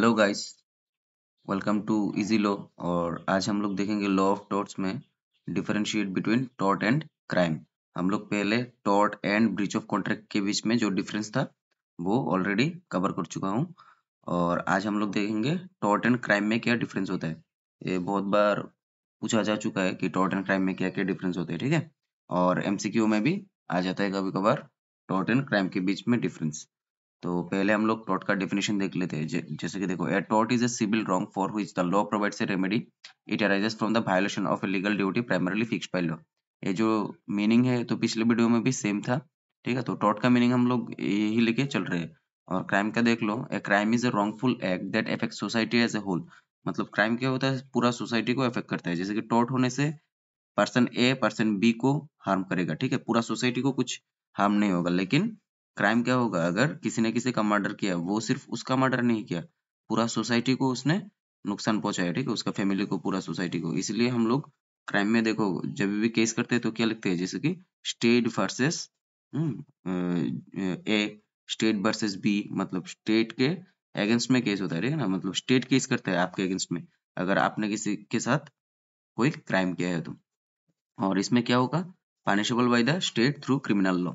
Hello guys, welcome to easy law. और आज हम लोग देखेंगे लॉ ऑफ टॉर्ट्स में differentiate between tort and crime. हम लोग पहले tort and breach of contract के बीच में जो डिफरेंस था वो ऑलरेडी कवर कर चुका हूँ। और आज हम लोग देखेंगे टॉर्ट एंड क्राइम में क्या डिफरेंस होता है। ये बहुत बार पूछा जा चुका है कि टॉर्ट एंड क्राइम में क्या क्या डिफरेंस होते हैं, ठीक है। और एमसीक्यू में भी आ जाता है कभी कभार टॉर्ट एंड क्राइम के बीच में डिफरेंस। तो पहले हम लोग टॉर्ट का डेफिनेशन देख लेते हैं। जैसे कि देखो, a tort is a civil wrong for which the law provides a remedy. It arises from the violation of a legal duty primarily fixed by law. ये जो मीनिंग है तो पिछले वीडियो में भी सेम था, ठीक है। तो टॉर्ट का मीनिंग हम लोग यही लेके चल रहे हैं। और क्राइम का देख लो, a crime is a wrongful act that affect society as a whole. मतलब क्राइम क्या होता है, पूरा सोसाइटी को अफेक्ट करता है। जैसे कि टॉर्ट होने से पर्सन ए पर्सन बी को हार्म करेगा, ठीक है, पूरा सोसाइटी को कुछ हार्म नहीं होगा। लेकिन क्राइम क्या होगा, अगर किसी ने किसी का मर्डर किया, वो सिर्फ उसका मर्डर नहीं किया, पूरा सोसाइटी को उसने नुकसान पहुंचाया, ठीक है, उसका फैमिली को, पूरा सोसाइटी को। इसलिए हम लोग क्राइम में देखो, जब भी केस करते हैं तो क्या लिखते हैं, जैसे कि state versus A, state versus B, मतलब स्टेट के अगेंस्ट में केस होता है, ठीक है ना। मतलब स्टेट केस करता है आपके अगेंस्ट में, अगर आपने किसी के साथ कोई क्राइम किया है तो। और इसमें क्या होगा, punishable by the state through criminal law.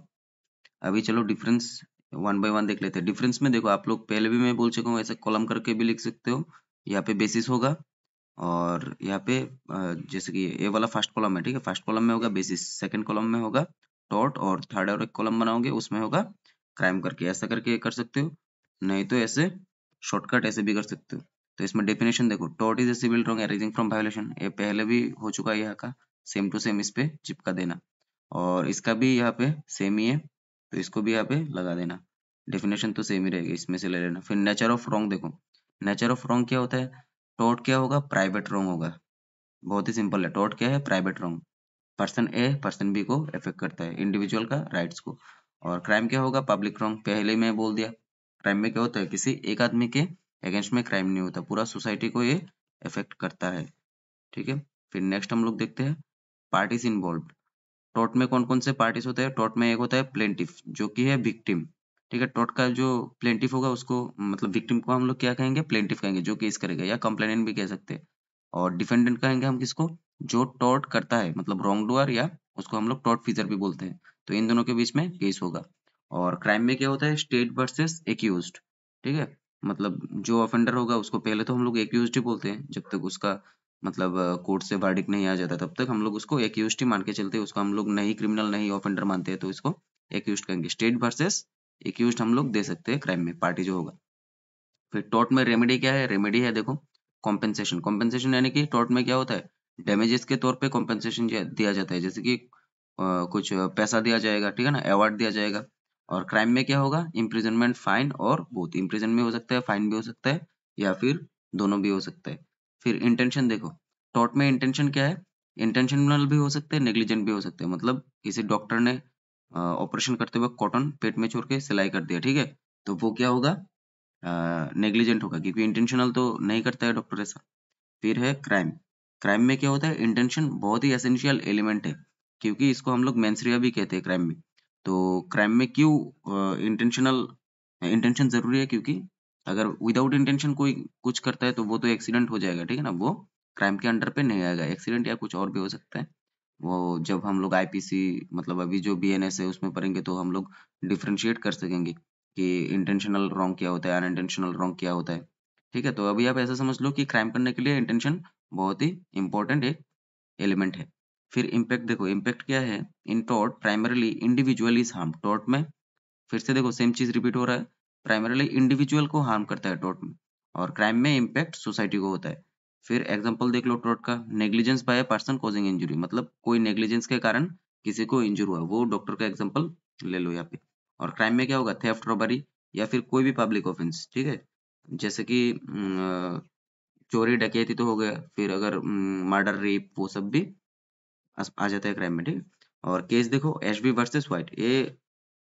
अभी चलो डिफरेंस वन बाय वन देख लेते हैं। डिफरेंस में देखो, आप लोग पहले भी मैं बोल चुका हूँ, ऐसे कॉलम करके भी लिख सकते हो। यहाँ पे बेसिस होगा, और यहाँ पे जैसे कि ये वाला फर्स्ट कॉलम है, ठीक है, फर्स्ट कॉलम में होगा बेसिस, सेकंड कॉलम में होगा टॉर्ट, और थर्ड और एक कॉलम बनाओगे उसमें होगा क्राइम, करके ऐसा करके कर सकते हो। नहीं तो ऐसे शॉर्टकट ऐसे भी कर सकते हो। तो इसमें डेफिनेशन देखो, tort is a civil wrong arising from violation. ये पहले भी हो चुका है यहाँ का, सेम टू सेम इस पे चिपका देना। और इसका भी यहाँ पे सेम ही है, तो इसको भी यहाँ पे लगा देना। डेफिनेशन तो सेम ही रहेगी, इसमें से ले लेना। फिर नेचर ऑफ रॉन्ग देखो, नेचर ऑफ रॉन्ग क्या होता है, टॉर्ट क्या होगा, प्राइवेट रॉन्ग होगा। बहुत ही सिंपल है, टॉर्ट क्या है, private wrong. Person A person B को इफेक्ट करता है, इंडिविजुअल का राइट्स को। और क्राइम क्या होगा, पब्लिक रॉन्ग, पहले ही मैं बोल दिया। क्राइम में क्या होता है, किसी एक आदमी के अगेंस्ट में क्राइम नहीं होता, पूरा सोसाइटी को ये इफेक्ट करता है, ठीक है। फिर नेक्स्ट हम लोग देखते हैं पार्टीज इन्वॉल्व। टॉर्ट में कौन कौन से पार्टीज होते हैं, टॉर्ट में एक होता है प्लेंटिफ, जो कि है विक्टिम, ठीक है। टॉर्ट का जो प्लेंटिफ होगा उसको, मतलब विक्टिम को हम लोग क्या कहेंगे, प्लेंटिफ कहेंगे, जो केस करेगा, या कंप्लेनेंट भी कह सकते हैं। और डिफेंडेंट कहेंगे हम किसको, जो टॉर्ट करता है, मतलब रॉन्ग डूअर, या उसको हम लोग टॉर्ट फीजर भी बोलते हैं। तो इन दोनों के बीच में केस होगा। और क्राइम में क्या होता है, स्टेट वर्सेस एक्यूज्ड, ठीक है। मतलब जो ऑफेंडर होगा उसको पहले तो हम लोग एक्यूज्ड ही बोलते हैं, जब तक उसका मतलब कोर्ट से वर्डिक्ट नहीं आ जाता तब तक हम लोग उसको एक्यूज्ड ही मान के चलते हैं। उसको हम लोग नहीं क्रिमिनल नहीं ऑफेंडर मानते हैं, तो इसको एक्यूज्ड कहेंगे। स्टेट वर्सेस एक्यूज्ड हम लोग दे सकते हैं क्राइम में, पार्टी जो होगा। फिर टॉर्ट में रेमेडी क्या है, रेमेडी है देखो कॉम्पेंसेशन। कॉम्पेंसेशन यानी कि टॉर्ट में क्या होता है, डैमेजेस के तौर पे कॉम्पेंसेशन दिया जाता है। जैसे कि कुछ पैसा दिया जाएगा, ठीक है ना, अवार्ड दिया जाएगा। और क्राइम में क्या होगा, इम्प्रिजनमेंट, फाइन, और बोथ, इम्प्रिजन भी हो सकता है, फाइन भी हो सकता है, या फिर दोनों भी हो सकता है। फिर इंटेंशन देखो, टॉर्ट में इंटेंशन क्या है, इंटेंशनल भी हो सकते हैं, नेग्लिजेंट भी हो सकते हैं। मतलब किसी डॉक्टर ने ऑपरेशन करते वक्त कॉटन पेट में छोड़ के सिलाई कर दिया, ठीक है, तो वो क्या होगा, नेग्लिजेंट होगा, क्योंकि इंटेंशनल तो नहीं करता है डॉक्टर ऐसा। फिर है क्राइम। क्राइम में क्या होता है, इंटेंशन बहुत ही एसेंशियल एलिमेंट है, क्योंकि इसको हम लोग मेंसरिया भी कहते हैं क्राइम में। तो क्राइम में क्यों इंटेंशनल, इंटेंशन जरूरी है, क्योंकि अगर विदाउट इंटेंशन कोई कुछ करता है तो वो तो एक्सीडेंट हो जाएगा, ठीक है ना, वो क्राइम के अंडर पे नहीं आएगा। एक्सीडेंट या कुछ और भी हो सकता है, वो जब हम लोग आईपीसी, मतलब अभी जो बीएनएस है उसमें पढ़ेंगे तो हम लोग डिफरेंशिएट कर सकेंगे कि इंटेंशनल रॉन्ग क्या होता है, अनइंटेंशनल रॉन्ग क्या होता है, ठीक है। तो अभी आप ऐसा समझ लो कि क्राइम करने के लिए इंटेंशन बहुत ही इंपॉर्टेंट एक एलिमेंट है। फिर इम्पैक्ट देखो, इम्पैक्ट क्या है, in tort primarily individual is harm. Tort में फिर से देखो सेम चीज रिपीट हो रहा है, प्राइमरली इंडिविजुअल को हार्म करता है टॉर्ट में, और क्राइम में इम्पैक्ट सोसाइटी को होता है। फिर एग्जांपल देख लो टॉर्ट का, negligence by a person causing injury, मतलब कोई नेग्लिजेंस के कारण किसी को इंजर हुआ, वो डॉक्टर का एग्जांपल ले लो यहाँ पे। और क्राइम में क्या होगा, थेफ्ट, रॉबरी, या फिर कोई भी पब्लिक ऑफेंस, ठीक है। जैसे कि चोरी डकैती तो हो गया, फिर अगर मर्डर, रेप, वो सब भी आ जाता है क्राइम में, ठीक है। और केस देखो, एशबी वर्सेस व्हाइट, ये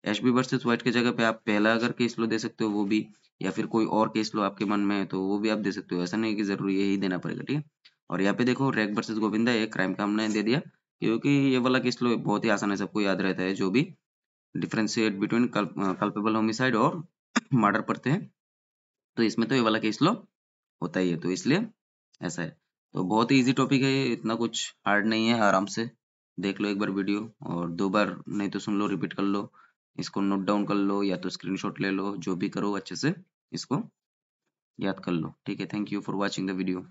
एशबी वर्सेस व्हाइट की जगह पे आप पहला अगर केस लो दे सकते हो वो भी, या फिर कोई और केस लो आपके मन में है तो वो भी आप दे सकते हो, ऐसा नहीं कि जरूरी यही देना पड़ेगा, ठीक है। और यहाँ पे देखो रैग वर्सेस गोविंदा, ये क्राइम का हमने दे दिया, क्योंकि ये वाला केस लो बहुत ही आसान है, सबको याद रहता है, जो भी डिफरेंशिएट बिटवीन कल्पेबल होमिसाइड और मर्डर पढ़ते हैं, तो इसमें तो ये वाला केस लो होता ही है, तो इसलिए ऐसा है। तो बहुत ही इजी टॉपिक है ये, इतना कुछ हार्ड नहीं है, आराम से देख लो एक बार वीडियो, और 2 बार नहीं तो सुन लो, रिपीट कर लो, इसको नोट डाउन कर लो या तो स्क्रीनशॉट ले लो, जो भी करो अच्छे से इसको याद कर लो। ठीक है, thank you for watching the video.